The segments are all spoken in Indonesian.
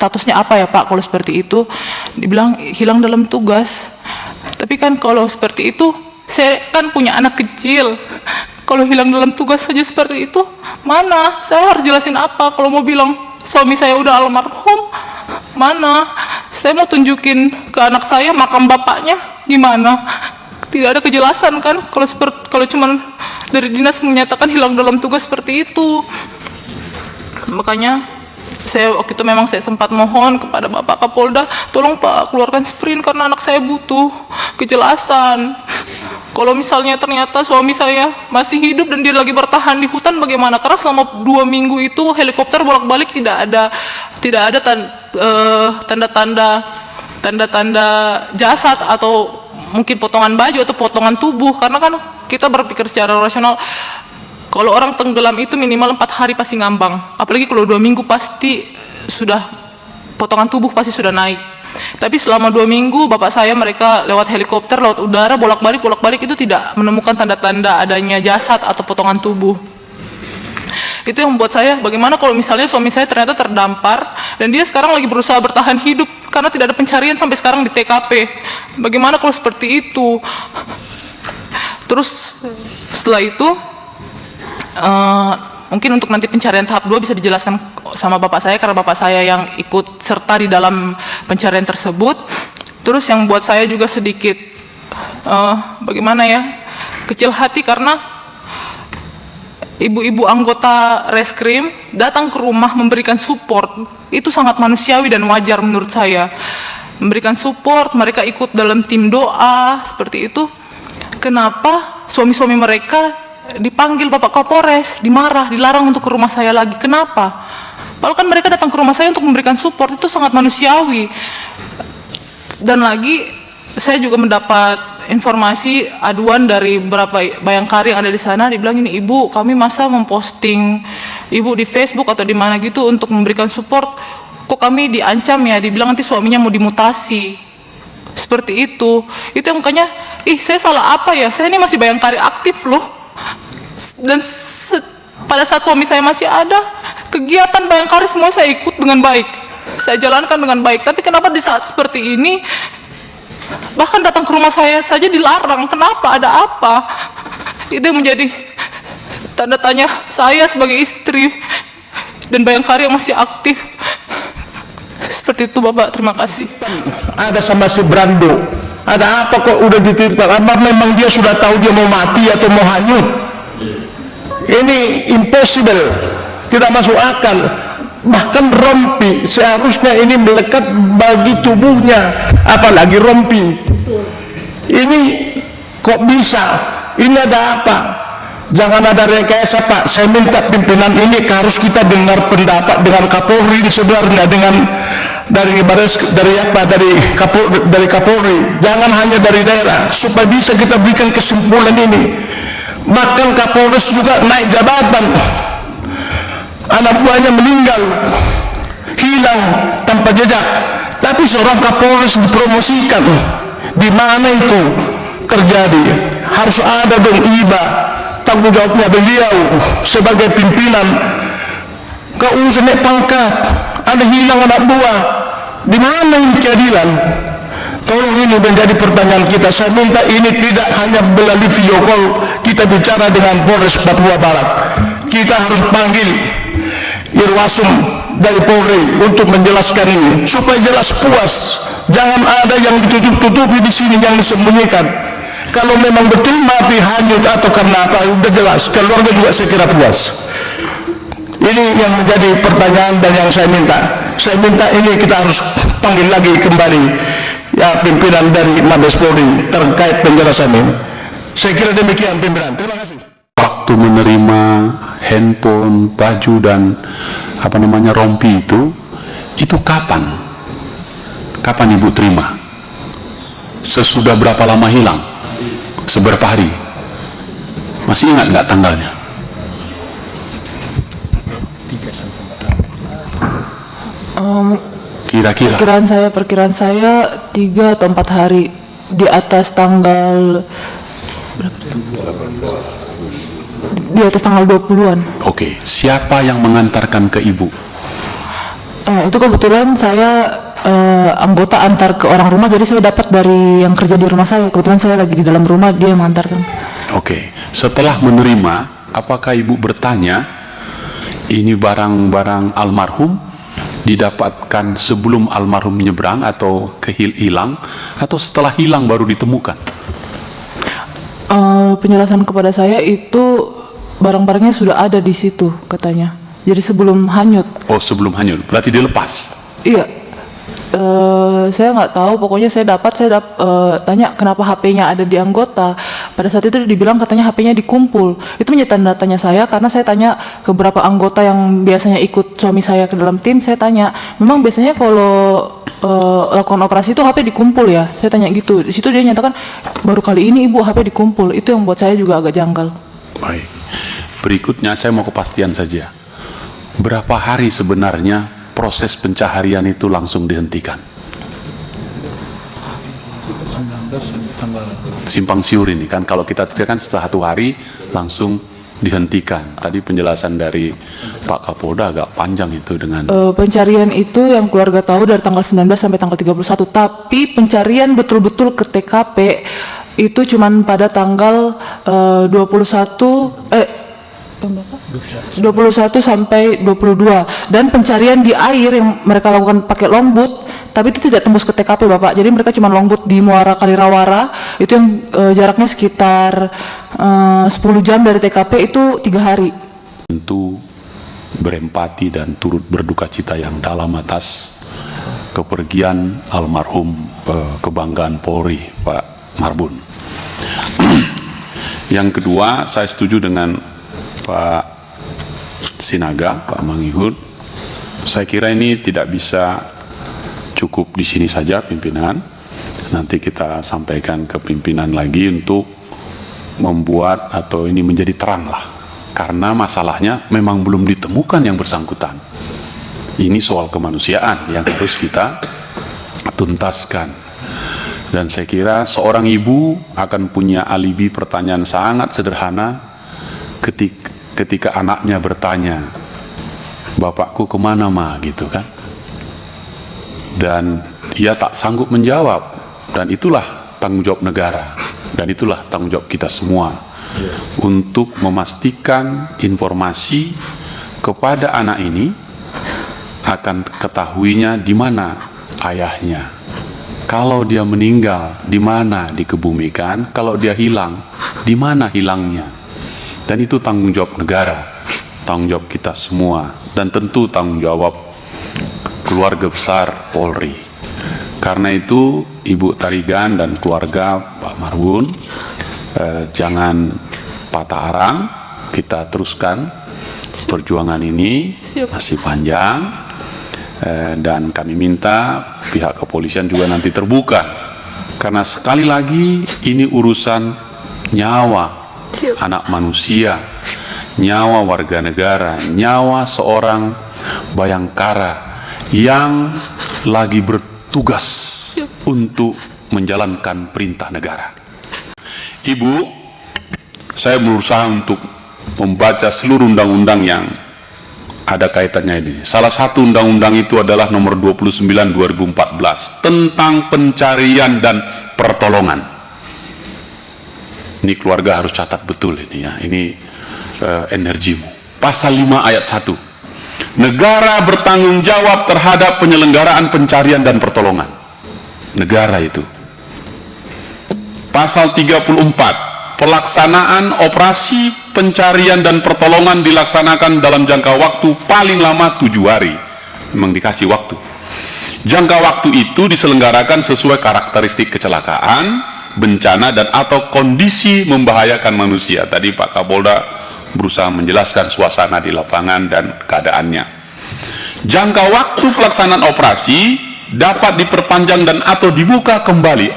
statusnya apa ya Pak kalau seperti itu? Dibilang hilang dalam tugas. Tapi kan kalau seperti itu, saya kan punya anak kecil. Kalau hilang dalam tugas saja seperti itu, mana? Saya harus jelasin apa? Kalau mau bilang suami saya udah almarhum, mana? Saya mau tunjukin ke anak saya makam bapaknya, gimana? Tidak ada kejelasan kan? Kalau cuman dari dinas menyatakan hilang dalam tugas seperti itu. Makanya saya waktu itu memang saya sempat mohon kepada Bapak Kapolda, tolong Pak keluarkan sprint karena anak saya butuh kejelasan. Kalau misalnya ternyata suami saya masih hidup dan dia lagi bertahan di hutan bagaimana? Karena selama 2 minggu itu helikopter bolak-balik tidak ada tanda-tanda jasad atau mungkin potongan baju atau potongan tubuh. Karena kan kita berpikir secara rasional, kalau orang tenggelam itu minimal 4 hari pasti ngambang. Apalagi kalau 2 minggu pasti sudah, potongan tubuh pasti sudah naik. Tapi selama 2 minggu bapak saya mereka lewat helikopter, lewat udara, bolak-balik itu tidak menemukan tanda-tanda adanya jasad atau potongan tubuh. Itu yang membuat saya, bagaimana kalau misalnya suami saya ternyata terdampar dan dia sekarang lagi berusaha bertahan hidup karena tidak ada pencarian sampai sekarang di TKP. Bagaimana kalau seperti itu? Terus setelah itu mungkin untuk nanti pencarian tahap 2 bisa dijelaskan sama bapak saya karena bapak saya yang ikut serta di dalam pencarian tersebut. Terus yang buat saya juga sedikit bagaimana ya, kecil hati karena ibu-ibu anggota reskrim datang ke rumah memberikan support. Itu sangat manusiawi dan wajar menurut saya. Memberikan support, mereka ikut dalam tim doa seperti itu. Kenapa suami-suami mereka dipanggil Bapak Kapolres, dimarah, dilarang untuk ke rumah saya lagi? Kenapa? Padahal kan mereka datang ke rumah saya untuk memberikan support, itu sangat manusiawi. Dan lagi saya juga mendapat informasi aduan dari beberapa bayangkari yang ada di sana, dibilang ini ibu, kami masa memposting ibu di Facebook atau di mana gitu untuk memberikan support, kok kami diancam ya, dibilang nanti suaminya mau dimutasi. Seperti itu yang makanya, saya salah apa ya, saya ini masih bayangkari aktif loh. Dan pada saat suami saya masih ada, kegiatan bayangkari semua saya ikut dengan baik, saya jalankan dengan baik. Tapi kenapa di saat seperti ini, bahkan datang ke rumah saya saja dilarang? Kenapa? Ada apa? Itu yang menjadi tanda tanya saya sebagai istri dan bayangkari yang masih aktif. Seperti itu Bapak, terima kasih. Ada sama si Brando, ada apa kok udah dititipkan? Apa memang dia sudah tahu dia mau mati atau mau hanyut? Ini impossible, tidak masuk akal. Bahkan rompi seharusnya ini melekat bagi tubuhnya, apalagi rompi. Ini kok bisa? Ini ada apa? Jangan ada rekayasa Pak. Saya minta pimpinan ini harus kita dengar pendapat dengan Kapolri sebenarnya, dengan dari Kapolri, jangan hanya dari daerah, supaya bisa kita berikan kesimpulan ini. Bahkan Kapolres juga naik jabatan, anak buahnya meninggal, hilang tanpa jejak, tapi seorang Kapolres dipromosikan. Di mana itu terjadi? Harus ada dong iba, tanggung jawabnya beliau sebagai pimpinan. Gak usah naik pangkat, ada hilang anak buah, di mana ini keadilan? Tolong, ini menjadi pertanyaan kita. Saya minta ini tidak hanya melalui video call kita bicara dengan Polres Papua Barat, kita harus panggil Irwasum dari Polri untuk menjelaskan ini supaya jelas, puas. Jangan ada yang ditutup-tutupi di sini, yang disembunyikan. Kalau memang betul mati hanyut atau karena apa, udah jelas. Keluarga juga saya kira puas. Ini yang menjadi pertanyaan dan yang saya minta ini kita harus panggil lagi kembali ya pimpinan dari Mabes Polri terkait penjelasan ini. Saya kira demikian pimpinan. Terima kasih. Waktu menerima handphone, baju dan rompi itu kapan? Kapan Ibu terima? Sesudah berapa lama hilang? Seberapa hari? Masih ingat nggak tanggalnya? Kira-kira Perkiraan saya 3 atau 4 hari di atas tanggal berapa? Di atas tanggal 20-an. Oke, siapa yang mengantarkan ke Ibu? Itu kebetulan saya anggota antar ke orang rumah, jadi saya dapat dari yang kerja di rumah saya. Kebetulan saya lagi di dalam rumah, dia mengantarkan. Oke. Setelah menerima, apakah ibu bertanya ini barang-barang almarhum didapatkan sebelum almarhum menyeberang atau hilang, atau setelah hilang baru ditemukan? Penjelasan kepada saya itu barang-barangnya sudah ada di situ katanya. Jadi sebelum hanyut. Oh, sebelum hanyut. Berarti dilepas? Iya. Saya nggak tahu, pokoknya saya tanya kenapa HP-nya ada di anggota. Pada saat itu dibilang katanya HP-nya dikumpul. Itu menjadi tanda tanya saya, karena saya tanya ke beberapa anggota yang biasanya ikut suami saya ke dalam tim. Saya tanya, memang biasanya kalau lakukan operasi itu HP dikumpul ya? Saya tanya gitu. Di situ dia nyatakan baru kali ini ibu HP dikumpul. Itu yang buat saya juga agak janggal. Baik. Berikutnya saya mau kepastian saja. Berapa hari sebenarnya proses pencaharian itu langsung dihentikan? Simpang siur ini kan, kalau kita kan 1 hari langsung dihentikan. Tadi penjelasan dari Pak Kapolda agak panjang itu dengan pencarian itu yang keluarga tahu dari tanggal 19 sampai tanggal 31, tapi pencarian betul-betul ke TKP itu cuman pada tanggal 21 sampai 22, dan pencarian di air yang mereka lakukan pakai longboat, tapi itu tidak tembus ke TKP Bapak. Jadi mereka cuma longboat di Muara Kalirawara, itu yang jaraknya sekitar 10 jam dari TKP, itu 3 hari. tentu berempati dan turut berduka cita yang dalam atas kepergian almarhum kebanggaan Polri, Pak Marbun. Yang kedua, saya setuju dengan Pak Sinaga, Pak Mangihud. Saya kira ini tidak bisa cukup di sini saja pimpinan. Nanti kita sampaikan ke pimpinan lagi untuk membuat atau ini menjadi terang lah. Karena masalahnya memang belum ditemukan yang bersangkutan. Ini soal kemanusiaan yang harus kita tuntaskan. Dan saya kira seorang ibu akan punya alibi pertanyaan sangat sederhana ketika anaknya bertanya, bapakku kemana ma, gitu kan, dan ia tak sanggup menjawab. Dan itulah tanggung jawab negara, dan itulah tanggung jawab kita semua untuk memastikan informasi kepada anak ini akan ketahuinya di mana ayahnya. Kalau dia meninggal, di mana dikebumikan. Kalau dia hilang, di mana hilangnya. Dan itu tanggung jawab negara, tanggung jawab kita semua, dan tentu tanggung jawab keluarga besar Polri. Karena itu Ibu Tarigan dan keluarga Pak Marbun, jangan patah arang, kita teruskan perjuangan ini. Masih panjang, dan kami minta pihak kepolisian juga nanti terbuka, karena sekali lagi ini urusan nyawa anak manusia, nyawa warga negara, nyawa seorang bayangkara yang lagi bertugas untuk menjalankan perintah negara. Ibu, saya berusaha untuk membaca seluruh undang-undang yang ada kaitannya ini. Salah satu undang-undang itu adalah nomor 29 2014 tentang pencarian dan pertolongan. Ini keluarga harus catat betul ini ya. Ini energimu. Pasal 5 ayat 1. Negara bertanggung jawab terhadap penyelenggaraan pencarian dan pertolongan. Negara itu. Pasal 34. Pelaksanaan operasi pencarian dan pertolongan dilaksanakan dalam jangka waktu paling lama 7 hari. Memang dikasih waktu. Jangka waktu itu diselenggarakan sesuai karakteristik kecelakaan, bencana, dan atau kondisi membahayakan manusia. Tadi Pak Kapolda berusaha menjelaskan suasana di lapangan dan keadaannya. Jangka waktu pelaksanaan operasi dapat diperpanjang dan atau dibuka kembali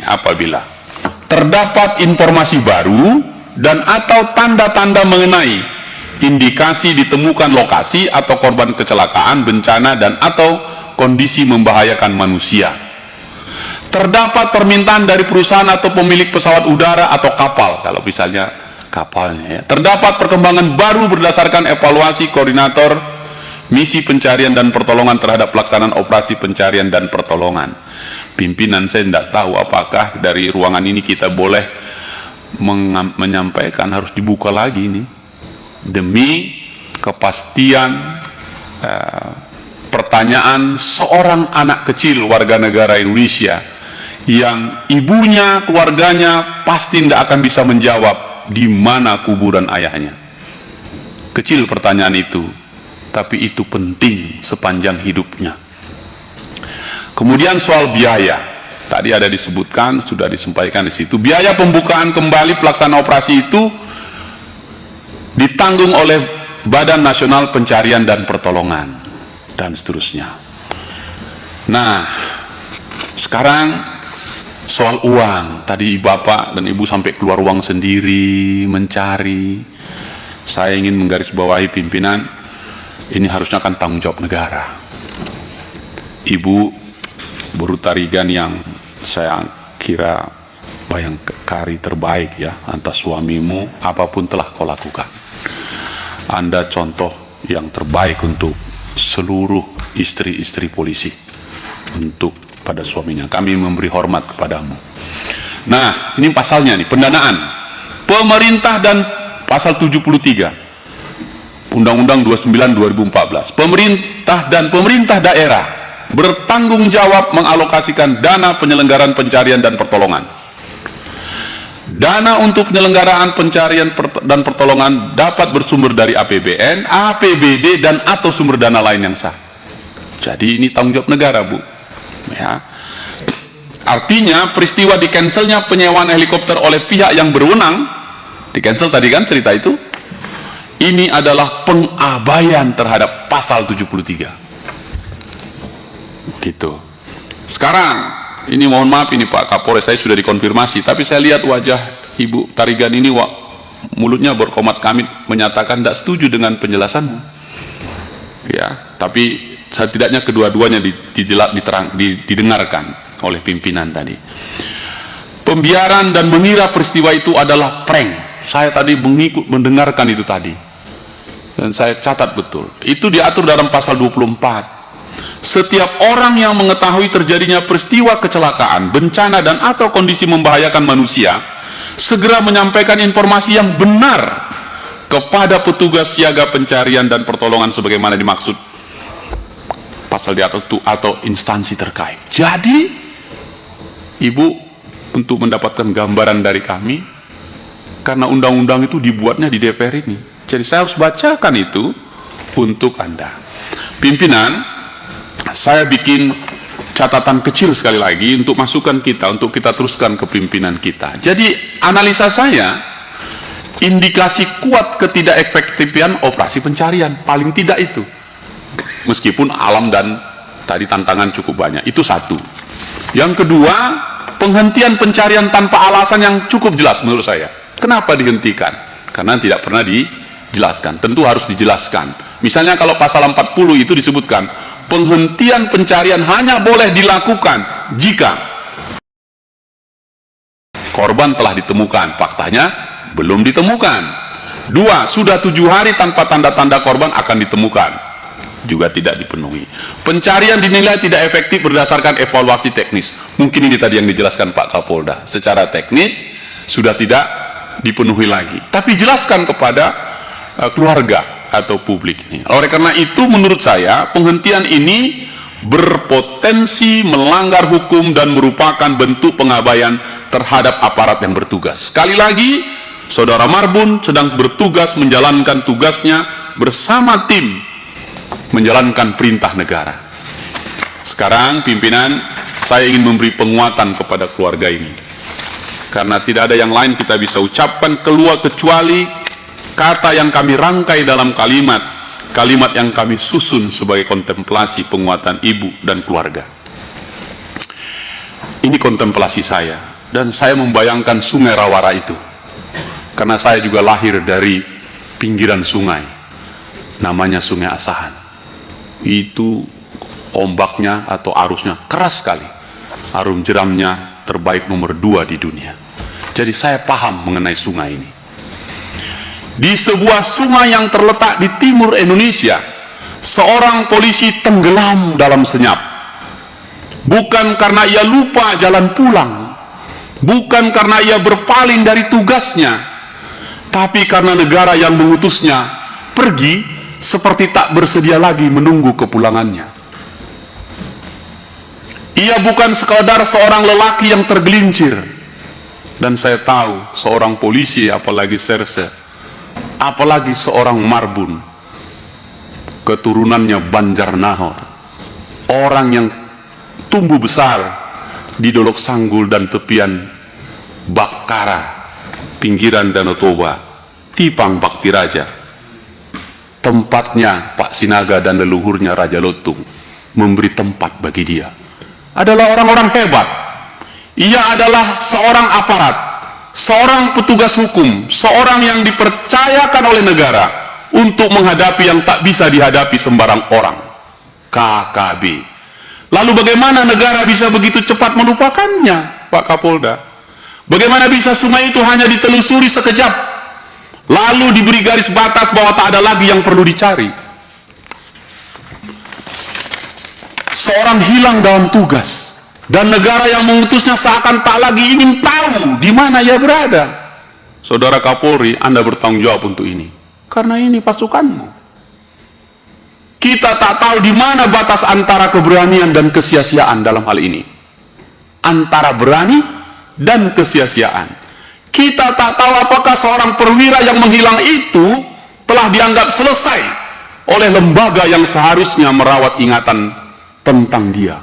apabila terdapat informasi baru dan atau tanda-tanda mengenai indikasi ditemukan lokasi atau korban kecelakaan, bencana, dan atau kondisi membahayakan manusia. Terdapat permintaan dari perusahaan atau pemilik pesawat udara atau kapal, kalau misalnya kapalnya ya. Terdapat perkembangan baru berdasarkan evaluasi koordinator misi pencarian dan pertolongan terhadap pelaksanaan operasi pencarian dan pertolongan. Pimpinan, saya tidak tahu apakah dari ruangan ini kita boleh menyampaikan, harus dibuka lagi ini demi kepastian pertanyaan seorang anak kecil warga negara Indonesia yang ibunya, keluarganya pasti tidak akan bisa menjawab di mana kuburan ayahnya. Kecil pertanyaan itu, tapi itu penting sepanjang hidupnya. Kemudian soal biaya, tadi ada disebutkan, sudah disampaikan di situ. Biaya pembukaan kembali pelaksanaan operasi itu ditanggung oleh Badan Nasional Pencarian dan Pertolongan dan seterusnya. Nah, sekarang soal uang, tadi Bapak dan Ibu sampai keluar uang sendiri mencari. Saya ingin menggarisbawahi pimpinan, ini harusnya kan tanggung jawab negara. Ibu Buru Tarigan yang saya kira bayangkari terbaik ya atas suamimu, apapun telah kau lakukan. Anda contoh yang terbaik untuk seluruh istri-istri polisi, untuk pada suaminya. Kami memberi hormat kepadamu. Nah, ini pasalnya nih, pendanaan. Pemerintah dan pasal 73 Undang-Undang 29 2014. Pemerintah dan pemerintah daerah bertanggung jawab mengalokasikan dana penyelenggaraan pencarian dan pertolongan. Dana untuk penyelenggaraan pencarian dan pertolongan dapat bersumber dari APBN, APBD, dan atau sumber dana lain yang sah. Jadi ini tanggung jawab negara, Bu. Ya. Artinya peristiwa di-cancelnya penyewaan helikopter oleh pihak yang berwenang, di-cancel tadi kan cerita itu, ini adalah pengabaian terhadap pasal 73. Gitu. Sekarang ini mohon maaf, ini Pak Kapolres tadi sudah dikonfirmasi, tapi saya lihat wajah Ibu Tarigan ini mulutnya berkomat kamit menyatakan tidak setuju dengan penjelasanmu. Ya, tapi setidaknya kedua-duanya didengarkan oleh pimpinan tadi. Pembiaran dan mengira peristiwa itu adalah prank. Saya tadi mendengarkan itu tadi, dan saya catat betul. Itu diatur dalam pasal 24. Setiap orang yang mengetahui terjadinya peristiwa kecelakaan, bencana, dan atau kondisi membahayakan manusia, segera menyampaikan informasi yang benar kepada petugas siaga pencarian dan pertolongan sebagaimana dimaksud pasal di atas itu atau instansi terkait. Jadi, Ibu, untuk mendapatkan gambaran dari kami, karena undang-undang itu dibuatnya di DPR ini, jadi saya harus bacakan itu untuk Anda. Pimpinan, saya bikin catatan kecil sekali lagi untuk masukan kita, untuk kita teruskan ke pimpinan kita. Jadi analisa saya, indikasi kuat ketidakefektifan operasi pencarian, paling tidak itu. Meskipun alam dan tadi tantangan cukup banyak, itu satu. Yang kedua, penghentian pencarian tanpa alasan yang cukup jelas menurut saya. Kenapa dihentikan? Karena tidak pernah dijelaskan. Tentu harus dijelaskan. Misalnya kalau pasal 40 itu disebutkan, penghentian pencarian hanya boleh dilakukan jika korban telah ditemukan. Faktanya belum ditemukan. 2, sudah 7 hari tanpa tanda-tanda korban akan ditemukan. Juga tidak dipenuhi. Pencarian dinilai tidak efektif berdasarkan evaluasi teknis. Mungkin ini tadi yang dijelaskan Pak Kapolda. Secara teknis sudah tidak dipenuhi lagi. Tapi jelaskan kepada keluarga atau publik ini. Oleh karena itu menurut saya penghentian ini berpotensi melanggar hukum dan merupakan bentuk pengabaian terhadap aparat yang bertugas. Sekali lagi, Saudara Marbun sedang bertugas menjalankan tugasnya bersama tim menjalankan perintah negara. Sekarang pimpinan, saya ingin memberi penguatan kepada keluarga ini. Karena tidak ada yang lain kita bisa ucapkan keluar kecuali kata yang kami rangkai dalam kalimat yang kami susun sebagai kontemplasi penguatan ibu dan keluarga. Ini kontemplasi saya, dan saya membayangkan sungai Rawara itu. Karena saya juga lahir dari pinggiran sungai, namanya Sungai Asahan. Itu ombaknya atau arusnya keras sekali. Arum jeramnya terbaik nomor 2 di dunia. Jadi saya paham mengenai sungai ini. Di sebuah sungai yang terletak di timur Indonesia, seorang polisi tenggelam dalam senyap. Bukan karena ia lupa jalan pulang, bukan karena ia berpaling dari tugasnya, tapi karena negara yang mengutusnya pergi seperti tak bersedia lagi menunggu kepulangannya. Ia bukan sekadar seorang lelaki yang tergelincir, dan saya tahu seorang polisi, apalagi serse, apalagi seorang Marbun, keturunannya Banjarnahor, orang yang tumbuh besar di Dolok Sanggul dan tepian Bakkara, pinggiran Danau Toba, Tipang Bakti Raja. Tempatnya Pak Sinaga dan leluhurnya Raja Lotung memberi tempat bagi dia. Adalah orang-orang hebat. Ia adalah seorang aparat, seorang petugas hukum, seorang yang dipercayakan oleh negara untuk menghadapi yang tak bisa dihadapi sembarang orang. KKB. Lalu bagaimana negara bisa begitu cepat melupakannya, Pak Kapolda? Bagaimana bisa sungai itu hanya ditelusuri sekejap, lalu diberi garis batas bahwa tak ada lagi yang perlu dicari? Seorang hilang dalam tugas, dan negara yang mengutusnya seakan tak lagi ingin tahu di mana ia berada. Saudara Kapolri, Anda bertanggung jawab untuk ini, karena ini pasukanmu. Kita tak tahu di mana batas antara keberanian dan kesia-siaan dalam hal ini. Antara berani dan kesia-siaan. Kita tak tahu apakah seorang perwira yang menghilang itu telah dianggap selesai oleh lembaga yang seharusnya merawat ingatan tentang dia.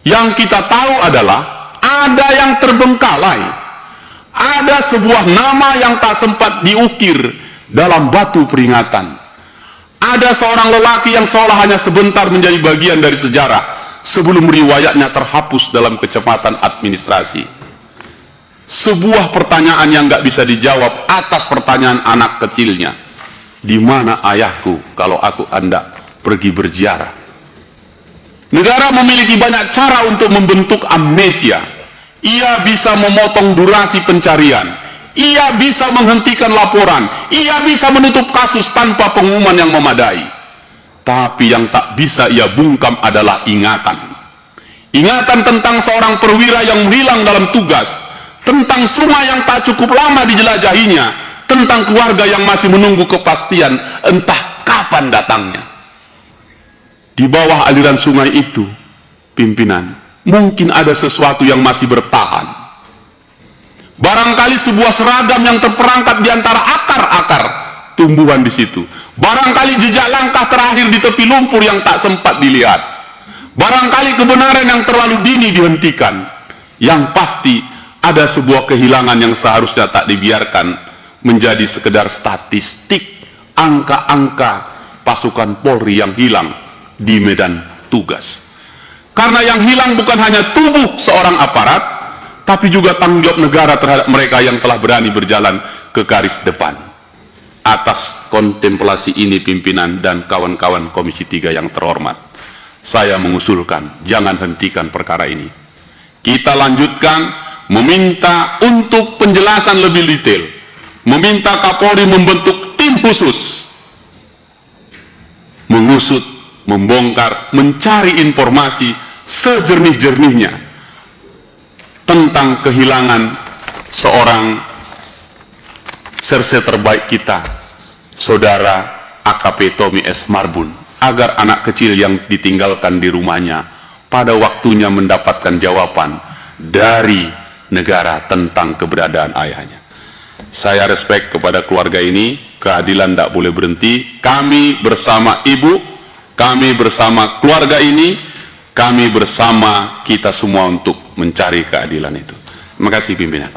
Yang kita tahu adalah ada yang terbengkalai. Ada sebuah nama yang tak sempat diukir dalam batu peringatan. Ada seorang lelaki yang seolah hanya sebentar menjadi bagian dari sejarah sebelum riwayatnya terhapus dalam kecepatan administrasi. Sebuah pertanyaan yang nggak bisa dijawab atas pertanyaan anak kecilnya. Di mana ayahku kalau aku hendak pergi berziarah? Negara memiliki banyak cara untuk membentuk amnesia. Ia bisa memotong durasi pencarian. Ia bisa menghentikan laporan, ia bisa menutup kasus tanpa pengumuman yang memadai. Tapi yang tak bisa ia bungkam adalah ingatan. Ingatan tentang seorang perwira yang hilang dalam tugas, tentang sungai yang tak cukup lama dijelajahinya, tentang keluarga yang masih menunggu kepastian entah kapan datangnya. Di bawah aliran sungai itu, pimpinan, mungkin ada sesuatu yang masih bertahan. Barangkali sebuah seragam yang terperangkap di antara akar-akar tumbuhan di situ. Barangkali jejak langkah terakhir di tepi lumpur yang tak sempat dilihat. Barangkali kebenaran yang terlalu dini dihentikan. Yang pasti ada sebuah kehilangan yang seharusnya tak dibiarkan menjadi sekedar statistik, angka-angka pasukan Polri yang hilang di medan tugas. Karena yang hilang bukan hanya tubuh seorang aparat, tapi juga tanggung jawab negara terhadap mereka yang telah berani berjalan ke garis depan. Atas kontemplasi ini pimpinan dan kawan-kawan Komisi 3 yang terhormat, saya mengusulkan jangan hentikan perkara ini. Kita lanjutkan, meminta untuk penjelasan lebih detail, meminta Kapolri membentuk tim khusus, mengusut, membongkar, mencari informasi sejernih-jernihnya tentang kehilangan seorang serse terbaik kita, saudara AKP Tommy S. Marbun, agar anak kecil yang ditinggalkan di rumahnya pada waktunya mendapatkan jawaban dari negara tentang keberadaan ayahnya. Saya respect kepada keluarga ini, keadilan tidak boleh berhenti. Kami bersama ibu, kami bersama keluarga ini, kami bersama kita semua untuk mencari keadilan itu. Terima kasih pimpinan.